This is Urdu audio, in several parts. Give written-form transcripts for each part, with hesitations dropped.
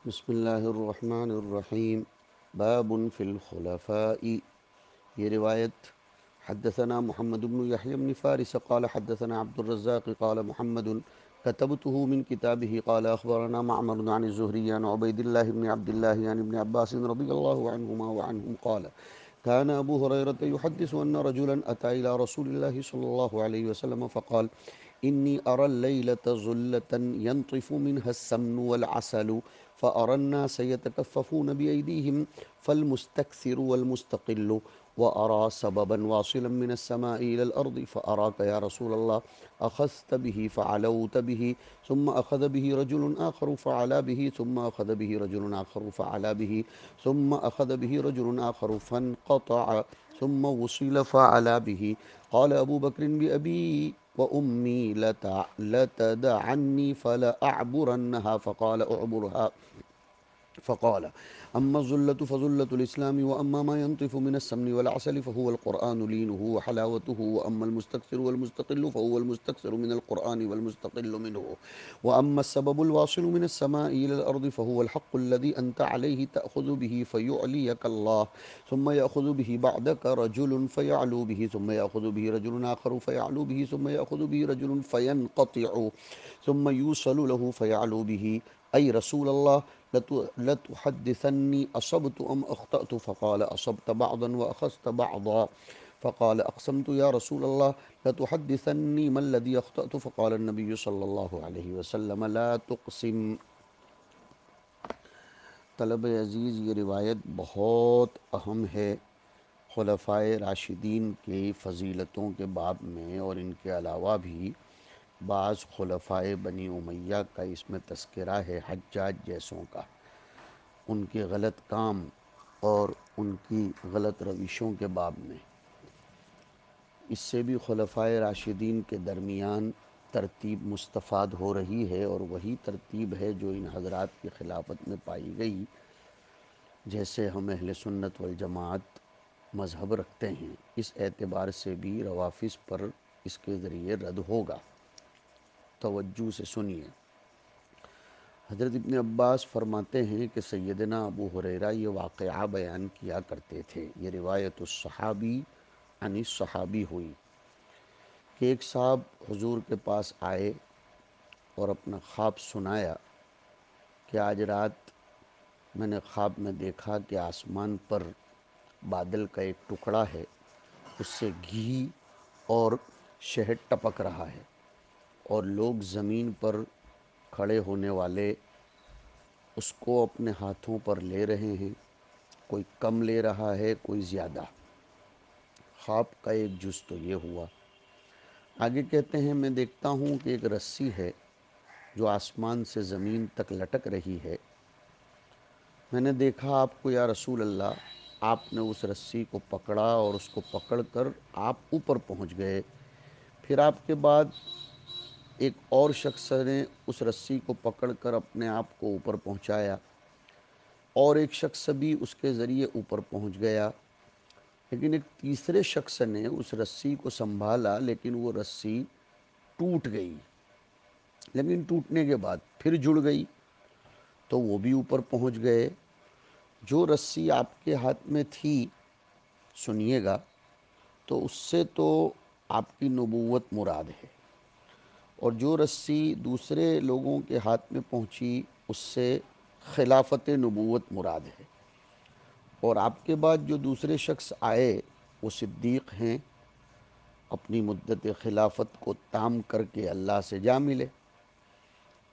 بسم اللہ الرحمن الرحیم۔ باب فی الخلفاء، یہ روایت حدثنا محمد بن یحیی بن فارس قال حدثنا عبد الرزاق قال محمد كتبته من كتابه قال أخبرنا معمر عن الزهري عن عبيد الله بن عبد الله عن ابن عباس رضي الله عنهما وعنهم قال كان أبو هريرة يحدث أن رجلا أتى إلى رسول الله صلى الله عليه وسلم فقال إني أرى الليلة ظلة ينطف منها السمن والعسل فأرى الناس يتكففون بأيديهم فالمستكثر والمستقل وأرى سببا واصلا من السماء إلى الأرض فأراك يا رسول الله أخذت به فعلوت به ثم أخذ به رجل آخر فعلى به ثم أخذ به رجل آخر فعلى به ثم أخذ به رجل آخر فانقطع ثم وصل فعلى به. قال أبو بكر بأبي وأمي لتدعني فلأعبرنها فقال أعبرها. فقال أما الظلة فظلة الإسلام وأما ما ينطف من السمن والعسل فهو القرآن لينه وحلاوته وأما المستكثر والمستقل فهو المستكثر من القرآن والمستقل منه وأما السبب الواصل من السماء إلى الأرض فهو الحق الذي أنت عليه تأخذ به فيعليك الله ثم يأخذ به بعدك رجل فيعلو به ثم يأخذ به رجل آخر فيعلو به ثم يأخذ به رجل فينقطع ثم يوصل له فيعلو به. أي رسول الله لتحدثني أصبت أم أخطأت؟ فقال أصبت بعضا وأخذت بعضا. فقال أقسمت يا رسول الله لتحدثني ما الذي أخطأت؟ فقال النبي صلى الله عليه وسلم لا تقسم. طلب عزیز، یہ روایت بہت اہم ہے خلفائے راشدین کی فضیلتوں کے باب میں، اور ان کے علاوہ بھی بعض خلفائے بنی امیہ کا اس میں تذکرہ ہے، حجاج جیسوں کا، ان کے غلط کام اور ان کی غلط روشوں کے باب میں۔ اس سے بھی خلفائے راشدین کے درمیان ترتیب مستفاد ہو رہی ہے، اور وہی ترتیب ہے جو ان حضرات کی خلافت میں پائی گئی، جیسے ہم اہل سنت والجماعت مذہب رکھتے ہیں۔ اس اعتبار سے بھی روافظ پر اس کے ذریعے رد ہوگا۔ توجہ سے سنیے۔ حضرت ابن عباس فرماتے ہیں کہ سیدنا ابو ہریرہ یہ واقعہ بیان کیا کرتے تھے، یہ روایت الصحابی عن الصحابی ہوئی کہ ایک صاحب حضور کے پاس آئے اور اپنا خواب سنایا کہ آج رات میں نے خواب میں دیکھا کہ آسمان پر بادل کا ایک ٹکڑا ہے، اس سے گھی اور شہد ٹپک رہا ہے، اور لوگ زمین پر کھڑے ہونے والے اس کو اپنے ہاتھوں پر لے رہے ہیں، کوئی کم لے رہا ہے، کوئی زیادہ۔ خواب کا ایک جز تو یہ ہوا۔ آگے کہتے ہیں میں دیکھتا ہوں کہ ایک رسی ہے جو آسمان سے زمین تک لٹک رہی ہے۔ میں نے دیکھا آپ کو یا رسول اللہ، آپ نے اس رسی کو پکڑا اور اس کو پکڑ کر آپ اوپر پہنچ گئے، پھر آپ کے بعد ایک اور شخص نے اس رسی کو پکڑ کر اپنے آپ کو اوپر پہنچایا، اور ایک شخص بھی اس کے ذریعے اوپر پہنچ گیا، لیکن ایک تیسرے شخص نے اس رسی کو سنبھالا، لیکن وہ رسی ٹوٹ گئی، لیکن ٹوٹنے کے بعد پھر جڑ گئی، تو وہ بھی اوپر پہنچ گئے۔ جو رسی آپ کے ہاتھ میں تھی، سنیے گا، تو اس سے تو آپ کی نبوت مراد ہے، اور جو رسی دوسرے لوگوں کے ہاتھ میں پہنچی اس سے خلافت نبوت مراد ہے، اور آپ کے بعد جو دوسرے شخص آئے وہ صدیق ہیں، اپنی مدت خلافت کو تام کر کے اللہ سے جا ملے،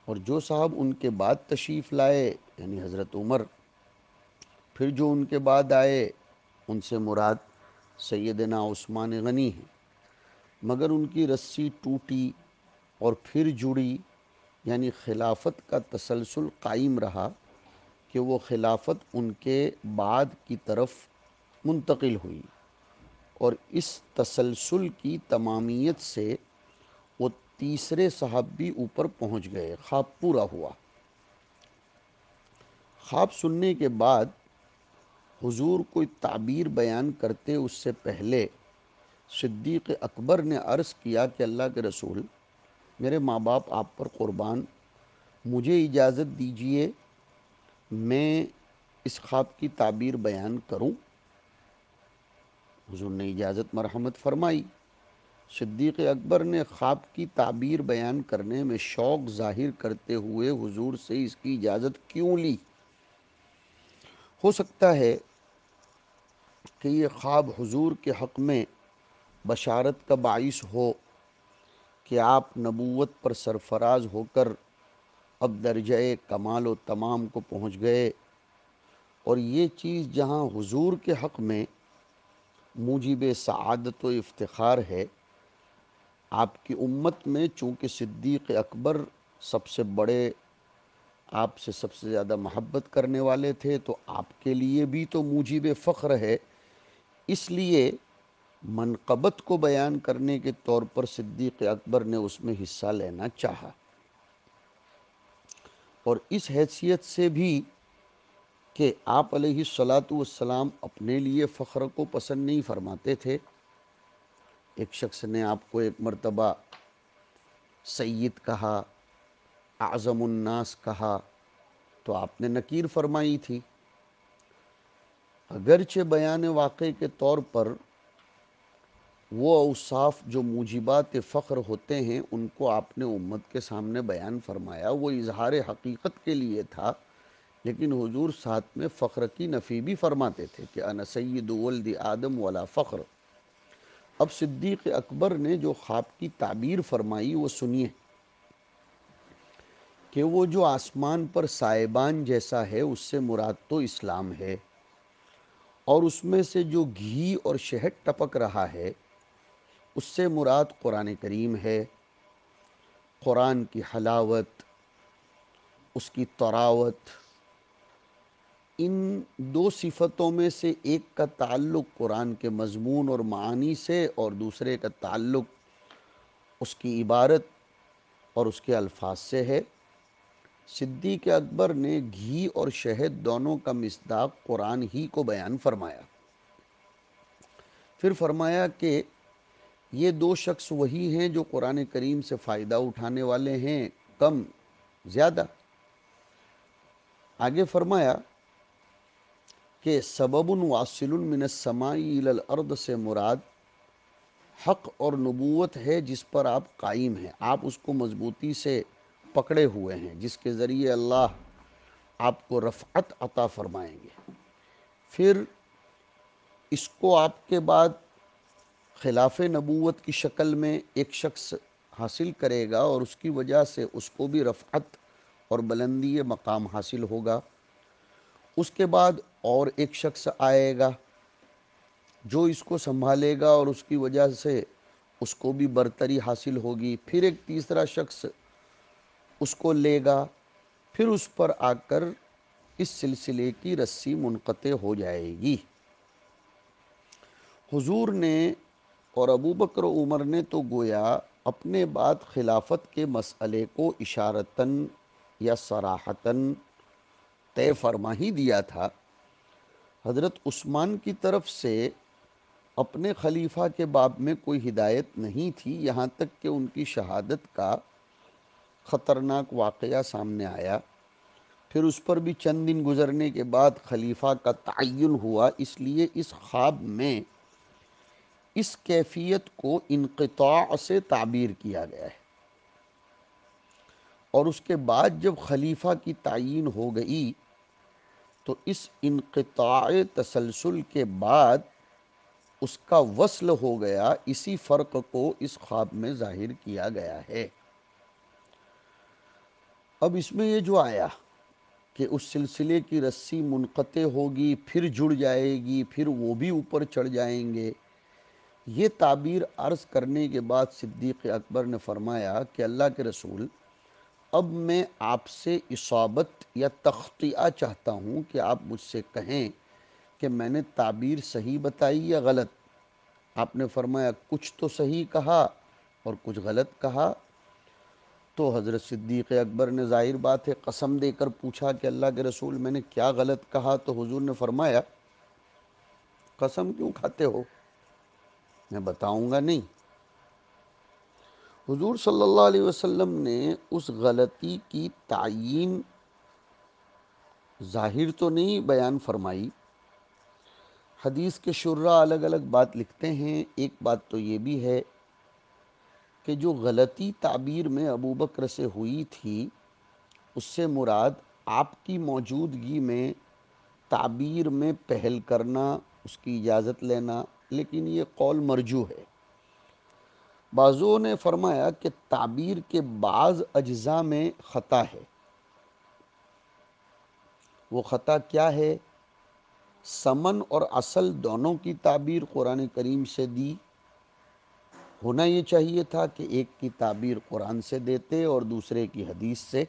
اور جو صاحب ان کے بعد تشریف لائے یعنی حضرت عمر، پھر جو ان کے بعد آئے ان سے مراد سیدنا عثمان غنی ہیں، مگر ان کی رسی ٹوٹی اور پھر جڑی، یعنی خلافت کا تسلسل قائم رہا کہ وہ خلافت ان کے بعد کی طرف منتقل ہوئی، اور اس تسلسل کی تمامیت سے وہ تیسرے صاحب بھی اوپر پہنچ گئے، خواب پورا ہوا۔ خواب سننے کے بعد حضور کوئی تعبیر بیان کرتے اس سے پہلے صدیق اکبر نے عرض کیا کہ اللہ کے رسول، میرے ماں باپ آپ پر قربان، مجھے اجازت دیجئے میں اس خواب کی تعبیر بیان کروں؟ حضور نے اجازت مرحمت فرمائی۔ صدیق اکبر نے خواب کی تعبیر بیان کرنے میں شوق ظاہر کرتے ہوئے حضور سے اس کی اجازت کیوں لی؟ ہو سکتا ہے کہ یہ خواب حضور کے حق میں بشارت کا باعث ہو کہ آپ نبوت پر سرفراز ہو کر اب درجہ کمال و تمام کو پہنچ گئے، اور یہ چیز جہاں حضور کے حق میں موجب سعادت و افتخار ہے، آپ کی امت میں چونکہ صدیق اکبر سب سے بڑے، آپ سے سب سے زیادہ محبت کرنے والے تھے، تو آپ کے لیے بھی تو موجب فخر ہے۔ اس لیے منقبت کو بیان کرنے کے طور پر صدیق اکبر نے اس میں حصہ لینا چاہا، اور اس حیثیت سے بھی کہ آپ علیہ الصلاۃ والسلام اپنے لیے فخر کو پسند نہیں فرماتے تھے۔ ایک شخص نے آپ کو ایک مرتبہ سید کہا، اعظم الناس کہا، تو آپ نے نکیر فرمائی تھی۔ اگرچہ بیان واقع کے طور پر وہ اوصاف جو موجبات فخر ہوتے ہیں ان کو آپ نے امت کے سامنے بیان فرمایا، وہ اظہار حقیقت کے لیے تھا، لیکن حضور ساتھ میں فخر کی نفی بھی فرماتے تھے کہ انا سید ولد آدم ولا فخر۔ اب صدیق اکبر نے جو خواب کی تعبیر فرمائی وہ سنیے کہ وہ جو آسمان پر سائبان جیسا ہے اس سے مراد تو اسلام ہے، اور اس میں سے جو گھی اور شہد ٹپک رہا ہے اس سے مراد قرآن کریم ہے۔ قرآن کی حلاوت، اس کی طراوت، ان دو صفتوں میں سے ایک کا تعلق قرآن کے مضمون اور معانی سے، اور دوسرے کا تعلق اس کی عبارت اور اس کے الفاظ سے ہے۔ صدیق اکبر نے گھی اور شہد دونوں کا مصداق قرآن ہی کو بیان فرمایا۔ پھر فرمایا کہ یہ دو شخص وہی ہیں جو قرآن کریم سے فائدہ اٹھانے والے ہیں، کم زیادہ۔ آگے فرمایا کہ سبب واصل من السماء الی الارض سے مراد حق اور نبوت ہے جس پر آپ قائم ہیں، آپ اس کو مضبوطی سے پکڑے ہوئے ہیں، جس کے ذریعے اللہ آپ کو رفعت عطا فرمائیں گے۔ پھر اس کو آپ کے بعد خلاف نبوت کی شکل میں ایک شخص حاصل کرے گا، اور اس کی وجہ سے اس کو بھی رفعت اور بلندی مقام حاصل ہوگا۔ اس کے بعد اور ایک شخص آئے گا جو اس کو سنبھالے گا، اور اس کی وجہ سے اس کو بھی برتری حاصل ہوگی۔ پھر ایک تیسرا شخص اس کو لے گا، پھر اس پر آ کر اس سلسلے کی رسی منقطع ہو جائے گی۔ حضور نے اور ابو بکر و عمر نے تو گویا اپنے بعد خلافت کے مسئلے کو اشارتاً یا صراحتاً طے فرما ہی دیا تھا۔ حضرت عثمان کی طرف سے اپنے خلیفہ کے باب میں کوئی ہدایت نہیں تھی، یہاں تک کہ ان کی شہادت کا خطرناک واقعہ سامنے آیا۔ پھر اس پر بھی چند دن گزرنے کے بعد خلیفہ کا تعین ہوا، اس لیے اس خواب میں اس کیفیت کو انقطاع سے تعبیر کیا گیا ہے، اور اس کے بعد جب خلیفہ کی تعین ہو گئی تو اس انقطاع تسلسل کے بعد اس کا وصل ہو گیا، اسی فرق کو اس خواب میں ظاہر کیا گیا ہے۔ اب اس میں یہ جو آیا کہ اس سلسلے کی رسی منقطع ہوگی، پھر جڑ جائے گی، پھر وہ بھی اوپر چڑھ جائیں گے، یہ تعبیر عرض کرنے کے بعد صدیق اکبر نے فرمایا کہ اللہ کے رسول، اب میں آپ سے اصابت یا تخطئہ چاہتا ہوں کہ آپ مجھ سے کہیں کہ میں نے تعبیر صحیح بتائی یا غلط۔ آپ نے فرمایا کچھ تو صحیح کہا اور کچھ غلط کہا۔ تو حضرت صدیق اکبر نے ظاہر بات ہے قسم دے کر پوچھا کہ اللہ کے رسول میں نے کیا غلط کہا؟ تو حضور نے فرمایا قسم کیوں کھاتے ہو، میں بتاؤں گا نہیں۔ حضور صلی اللہ علیہ وسلم نے اس غلطی کی تعیین ظاہر تو نہیں بیان فرمائی، حدیث کے شرح الگ الگ بات لکھتے ہیں۔ ایک بات تو یہ بھی ہے کہ جو غلطی تعبیر میں ابو بکر سے ہوئی تھی، اس سے مراد آپ کی موجودگی میں تعبیر میں پہل کرنا، اس کی اجازت لینا، لیکن یہ قول مرجوح ہے۔ بعضوں نے فرمایا کہ تعبیر کے بعض اجزاء میں خطا ہے۔ وہ خطا کیا ہے؟ سمن اور اصل دونوں کی تعبیر قرآن کریم سے دی، ہونا یہ چاہیے تھا کہ ایک کی تعبیر قرآن سے دیتے اور دوسرے کی حدیث سے۔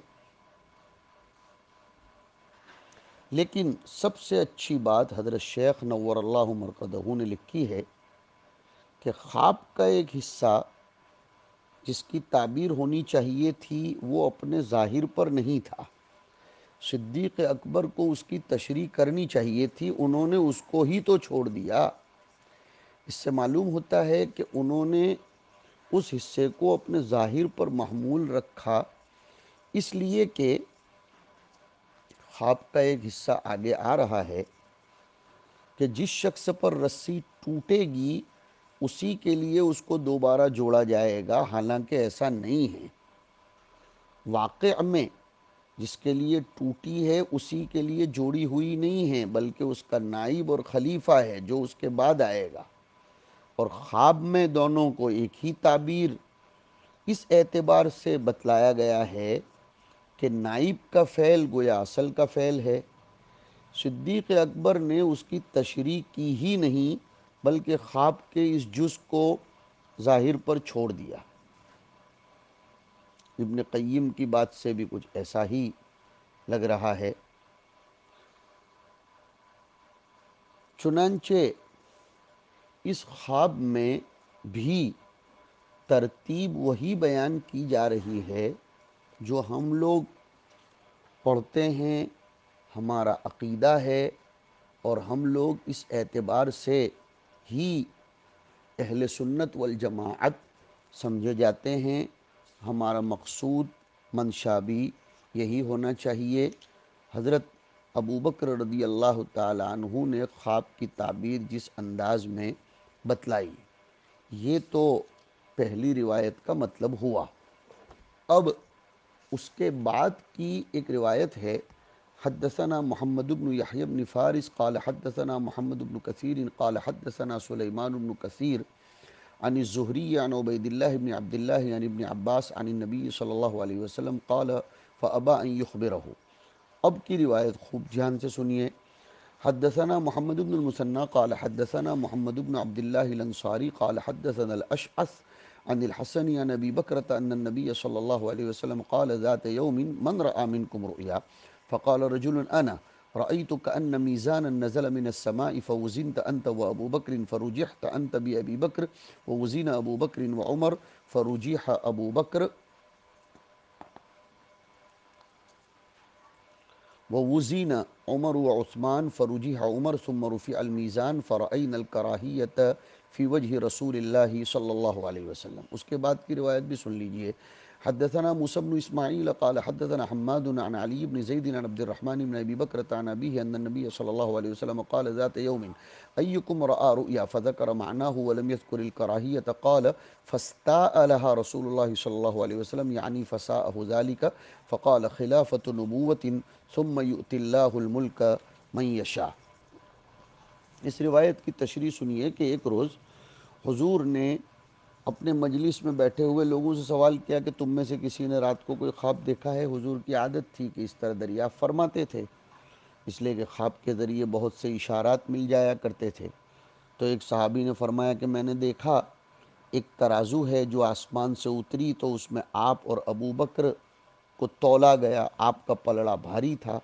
لیکن سب سے اچھی بات حضرت شیخ نور اللہ مرقدہ نے لکھی ہے کہ خواب کا ایک حصہ جس کی تعبیر ہونی چاہیے تھی وہ اپنے ظاہر پر نہیں تھا، صدیق اکبر کو اس کی تشریح کرنی چاہیے تھی، انہوں نے اس کو ہی تو چھوڑ دیا۔ اس سے معلوم ہوتا ہے کہ انہوں نے اس حصے کو اپنے ظاہر پر محمول رکھا، اس لیے کہ خواب کا ایک حصہ آگے آ رہا ہے کہ جس شخص پر رسی ٹوٹے گی اسی کے لیے اس کو دوبارہ جوڑا جائے گا، حالانکہ ایسا نہیں ہے۔ واقع میں جس کے لیے ٹوٹی ہے اسی کے لیے جوڑی ہوئی نہیں ہے، بلکہ اس کا نائب اور خلیفہ ہے جو اس کے بعد آئے گا، اور خواب میں دونوں کو ایک ہی تعبیر اس اعتبار سے بتلایا گیا ہے کہ نائب کا فعل گویا اصل کا فعل ہے۔ صدیق اکبر نے اس کی تشریح کی ہی نہیں بلکہ خواب کے اس جز کو ظاہر پر چھوڑ دیا۔ ابن قیم کی بات سے بھی کچھ ایسا ہی لگ رہا ہے۔ چنانچہ اس خواب میں بھی ترتیب وہی بیان کی جا رہی ہے جو ہم لوگ پڑھتے ہیں، ہمارا عقیدہ ہے، اور ہم لوگ اس اعتبار سے ہی اہل سنت والجماعت سمجھے جاتے ہیں۔ ہمارا مقصود منشا بھی یہی ہونا چاہیے۔ حضرت ابوبکر رضی اللہ تعالیٰ عنہ نے خواب کی تعبیر جس انداز میں بتلائی، یہ تو پہلی روایت کا مطلب ہوا۔ اب اس کے بعد کی ایک روایت ہے، حدثنا محمد بن یحیی بن فارس قال حدثنا محمد بن کثیر قال حدثنا سلیمان بن کثیر عن الزہری عن عبید اللہ بن عبد اللہ عن ابن عباس عن النبی صلی اللہ علیہ وسلم قال فابى ان یخبرہ۔ اب کی روایت خوب دھیان سے سنیے۔ حدثنا محمد بن المثنى قال حدثنا محمد بن عبد الله الانصاري قال حدثنا الاشعث عن الحسن عن ابي بكرة ان النبي صلى الله عليه وسلم قال ذات يوم من راى منكم رؤيا فقال رجل انا رأيت كأن ميزانا نزل من السماء فوزنت انت وابو بكر فرجحت انت بابي بكر ووزن ابو بكر وعمر فرجح ابو بكر ووزن عمر وعثمان فرجح عمر ثم رفع الميزان فرأينا الكراهية في وجه رسول الله صلی اللہ علیہ وسلم۔ اس کے بعد کی روایت بھی سن لیجئے۔ حدثنا موسى بن اسماعیل قال حدثنا حماد عن علي بن زيد عن عبد الرحمن بن ابي بكرة عن ابيه ان النبي صلى الله عليه وسلم قال ذات يوم ايكم رأى رؤيا فذكر معناه ولم يذكر الكراهية قال فاستاء لها رسول الله صلى الله عليه وسلم يعني فساءه ذلك فقال خلافة نبوة ثم يؤتي الله الملك من يشاء۔ اس روایت کی تشریح سنیے کہ ایک روز حضور نے اپنے مجلس میں بیٹھے ہوئے لوگوں سے سوال کیا کہ تم میں سے کسی نے رات کو کوئی خواب دیکھا ہے؟ حضور کی عادت تھی کہ اس طرح دریافت فرماتے تھے، اس لیے کہ خواب کے ذریعے بہت سے اشارات مل جایا کرتے تھے۔ تو ایک صحابی نے فرمایا کہ میں نے دیکھا ایک ترازو ہے جو آسمان سے اتری تو اس میں آپ اور ابو بکر کو تولا گیا، آپ کا پلڑا بھاری تھا۔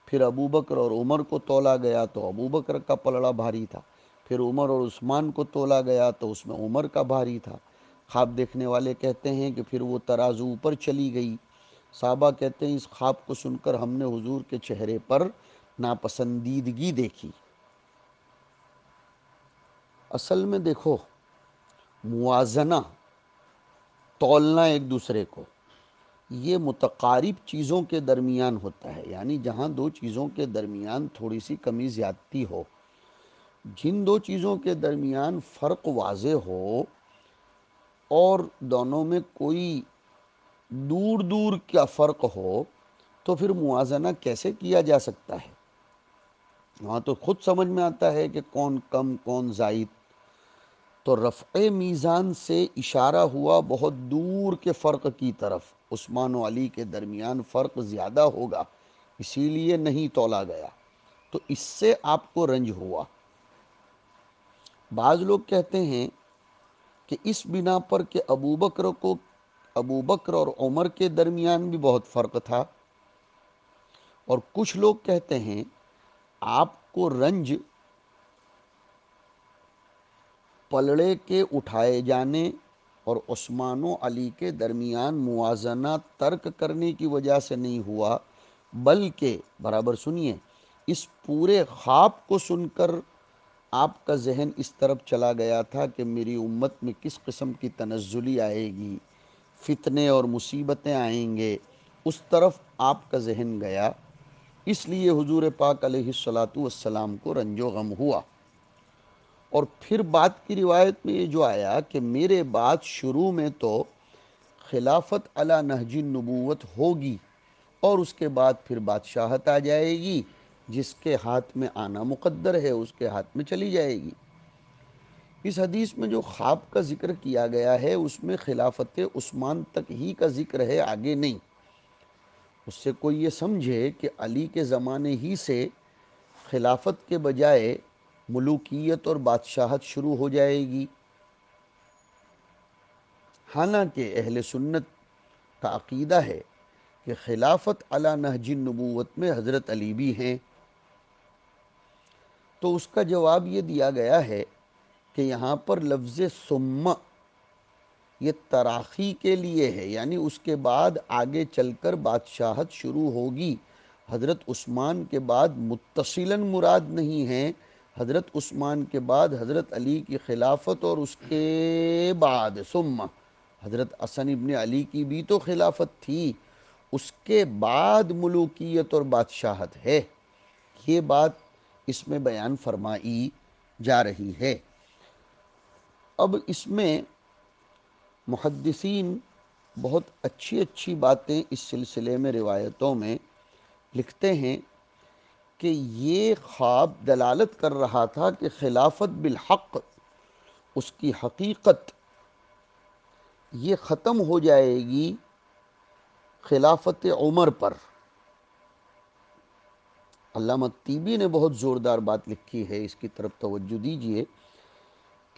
پھر ابو بکر اور عمر کو تولا گیا تو ابو بکر کا پلڑا بھاری تھا۔ پھر عمر اور عثمان کو تولا گیا تو اس میں عمر کا بھاری تھا۔ خواب دیکھنے والے کہتے ہیں کہ پھر وہ ترازو اوپر چلی گئی۔ صحابہ کہتے ہیں اس خواب کو سن کر ہم نے حضور کے چہرے پر ناپسندیدگی دیکھی۔ اصل میں دیکھو، موازنہ، تولنا ایک دوسرے کو، یہ متقارب چیزوں کے درمیان ہوتا ہے، یعنی جہاں دو چیزوں کے درمیان تھوڑی سی کمی زیادتی ہو، جن دو چیزوں کے درمیان فرق واضح ہو اور دونوں میں کوئی دور دور کا فرق ہو، تو پھر موازنہ کیسے کیا جا سکتا ہے؟ وہاں تو خود سمجھ میں آتا ہے کہ کون کم کون زائد. تو رفع میزان سے اشارہ ہوا بہت دور کے فرق کی طرف. عثمان و علی کے درمیان فرق زیادہ ہوگا، اسی لیے نہیں تولا گیا، تو اس سے آپ کو رنج ہوا. بعض لوگ کہتے ہیں کہ اس بنا پر کہ ابو بکر اور عمر کے درمیان بھی بہت فرق تھا، اور کچھ لوگ کہتے ہیں آپ کو رنج پلڑے کے اٹھائے جانے اور عثمان و علی کے درمیان موازنہ ترک کرنے کی وجہ سے نہیں ہوا، بلکہ برابر سنیے، اس پورے خواب کو سن کر آپ کا ذہن اس طرف چلا گیا تھا کہ میری امت میں کس قسم کی تنزلی آئے گی، فتنے اور مصیبتیں آئیں گے، اس طرف آپ کا ذہن گیا، اس لیے حضور پاک علیہ الصلاۃ والسلام کو رنج و غم ہوا. اور پھر بات کی روایت میں یہ جو آیا کہ میرے بعد شروع میں تو خلافت علی نہج النبوت ہوگی، اور اس کے بعد پھر بادشاہت آ جائے گی، جس کے ہاتھ میں آنا مقدر ہے اس کے ہاتھ میں چلی جائے گی. اس حدیث میں جو خواب کا ذکر کیا گیا ہے اس میں خلافت عثمان تک ہی کا ذکر ہے، آگے نہیں. اس سے کوئی یہ سمجھے کہ علی کے زمانے ہی سے خلافت کے بجائے ملوکیت اور بادشاہت شروع ہو جائے گی. حالانکہ اہل سنت کا عقیدہ ہے کہ خلافت علی نہج النبوت میں حضرت علی بھی ہیں. تو اس کا جواب یہ دیا گیا ہے کہ یہاں پر لفظ ثم یہ تراخی کے لیے ہے، یعنی اس کے بعد آگے چل کر بادشاہت شروع ہوگی. حضرت عثمان کے بعد متصلاً مراد نہیں ہے، حضرت عثمان کے بعد حضرت علی کی خلافت، اور اس کے بعد ثم حضرت حسن ابن علی کی بھی تو خلافت تھی، اس کے بعد ملوکیت اور بادشاہت ہے. یہ بات اس میں بیان فرمائی جا رہی ہے. اب اس میں محدثین بہت اچھی اچھی باتیں اس سلسلے میں روایتوں میں لکھتے ہیں کہ یہ خواب دلالت کر رہا تھا کہ خلافت بالحق، اس کی حقیقت یہ ختم ہو جائے گی خلافت عمر پر. علامہ طیبی نے بہت زوردار بات لکھی ہے، اس کی طرف توجہ دیجئے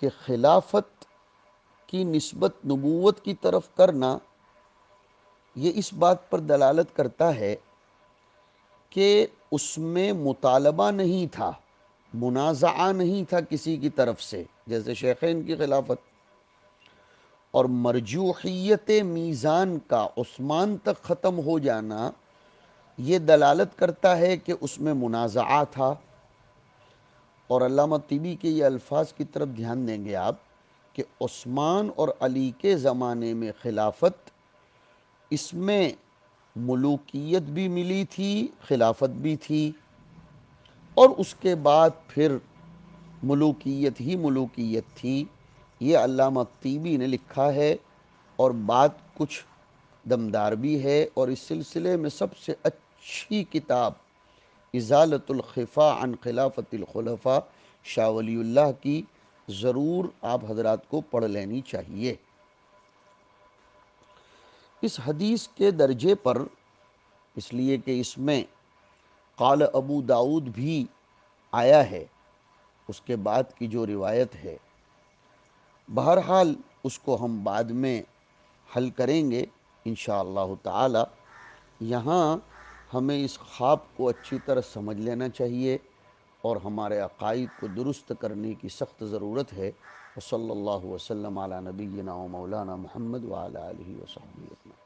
کہ خلافت کی نسبت نبوت کی طرف کرنا یہ اس بات پر دلالت کرتا ہے کہ اس میں مطالبہ نہیں تھا، منازعہ نہیں تھا کسی کی طرف سے، جیسے شیخین کی خلافت. اور مرجوحیت میزان کا عثمان تک ختم ہو جانا یہ دلالت کرتا ہے کہ اس میں منازعہ تھا. اور علامہ طیبی کے یہ الفاظ کی طرف دھیان دیں گے آپ کہ عثمان اور علی کے زمانے میں خلافت، اس میں ملوکیت بھی ملی تھی، خلافت بھی تھی، اور اس کے بعد پھر ملوکیت ہی ملوکیت تھی. یہ علامہ طیبی نے لکھا ہے، اور بات کچھ دمدار بھی ہے. اور اس سلسلے میں سب سے اچھی کتاب ازالۃ الخفا عن خلافت الخلفاء شاہ ولی اللہ کی ضرور آپ حضرات کو پڑھ لینی چاہیے. اس حدیث کے درجے پر، اس لیے کہ اس میں قال ابو داؤد بھی آیا ہے، اس کے بعد کی جو روایت ہے، بہرحال اس کو ہم بعد میں حل کریں گے انشاءاللہ تعالی. یہاں ہمیں اس خواب کو اچھی طرح سمجھ لینا چاہیے اور ہمارے عقائد کو درست کرنے کی سخت ضرورت ہے. وصلی اللہ وسلم علی نبینا و مولانا محمد وعلی آلہ وصحبہ اجمعین.